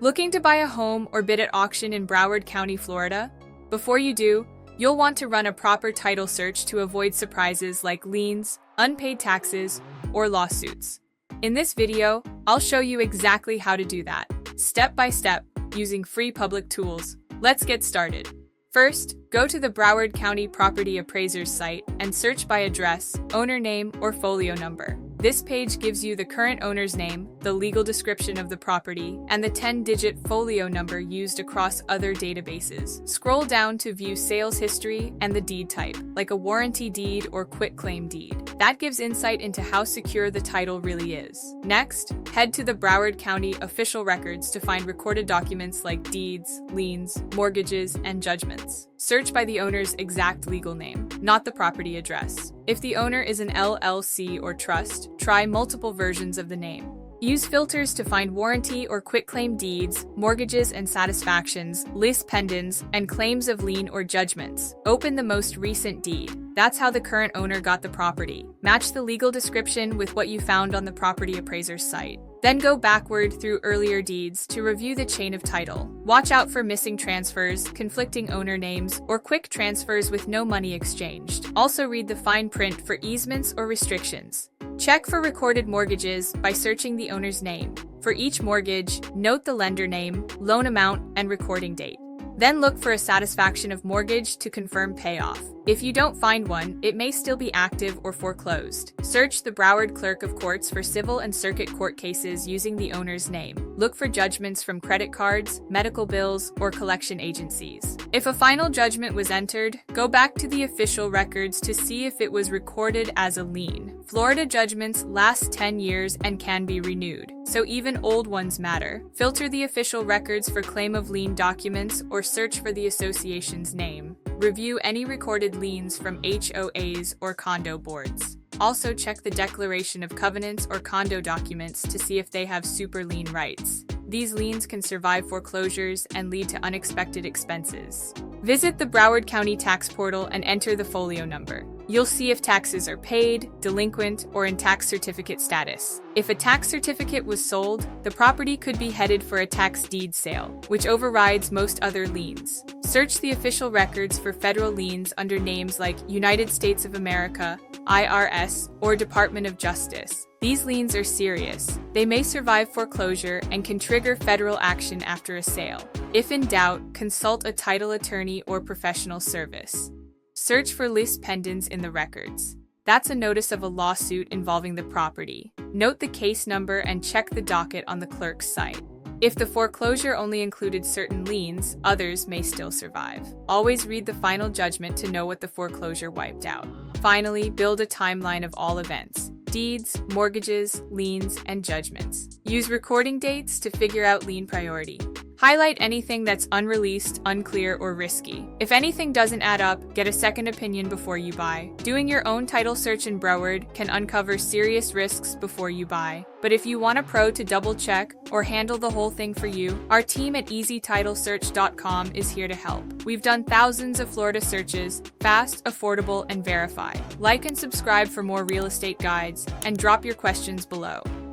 Looking to buy a home or bid at auction in Broward County, Florida? Before you do, you'll want to run a proper title search to avoid surprises like liens, unpaid taxes, or lawsuits. In this video, I'll show you exactly how to do that, step by step, using free public tools. Let's get started. First, go to the Broward County Property Appraiser's site and search by address, owner name, or folio number. This page gives you the current owner's name, the legal description of the property, and the 10-digit folio number used across other databases. Scroll down to view sales history and the deed type, like a warranty deed or quitclaim deed. That gives insight into how secure the title really is. Next, head to the Broward County official records to find recorded documents like deeds, liens, mortgages, and judgments. Search by the owner's exact legal name, not the property address. If the owner is an LLC or trust, try multiple versions of the name. Use filters to find warranty or quitclaim deeds, mortgages and satisfactions, lis pendens, and claims of lien or judgments. Open the most recent deed. That's how the current owner got the property. Match the legal description with what you found on the property appraiser's site. Then go backward through earlier deeds to review the chain of title. Watch out for missing transfers, conflicting owner names, or quick transfers with no money exchanged. Also read the fine print for easements or restrictions. Check for recorded mortgages by searching the owner's name. For each mortgage, note the lender name, loan amount, and recording date. Then look for a satisfaction of mortgage to confirm payoff. If you don't find one, it may still be active or foreclosed. Search the Broward Clerk of Courts for civil and circuit court cases using the owner's name. Look for judgments from credit cards, medical bills, or collection agencies. If a final judgment was entered, go back to the official records to see if it was recorded as a lien. Florida judgments last 10 years and can be renewed, so even old ones matter. Filter the official records for claim of lien documents or search for the association's name. Review any recorded liens from HOAs or condo boards. Also check the declaration of covenants or condo documents to see if they have super lien rights. These liens can survive foreclosures and lead to unexpected expenses. Visit the Broward County Tax Portal and enter the folio number. You'll see if taxes are paid, delinquent, or in tax certificate status. If a tax certificate was sold, the property could be headed for a tax deed sale, which overrides most other liens. Search the official records for federal liens under names like United States of America, IRS, or Department of Justice. These liens are serious. They may survive foreclosure and can trigger federal action after a sale. If in doubt, consult a title attorney or professional service. Search for lis pendens in the records. That's a notice of a lawsuit involving the property. Note the case number and check the docket on the clerk's site. If the foreclosure only included certain liens, others may still survive. Always read the final judgment to know what the foreclosure wiped out. Finally, build a timeline of all events: deeds, mortgages, liens, and judgments. Use recording dates to figure out lien priority. Highlight anything that's unreleased, unclear, or risky. If anything doesn't add up, get a second opinion before you buy. Doing your own title search in Broward can uncover serious risks before you buy. But if you want a pro to double check or handle the whole thing for you, our team at easytitlesearch.com is here to help. We've done thousands of Florida searches, fast, affordable, and verified. Like and subscribe for more real estate guides, and drop your questions below.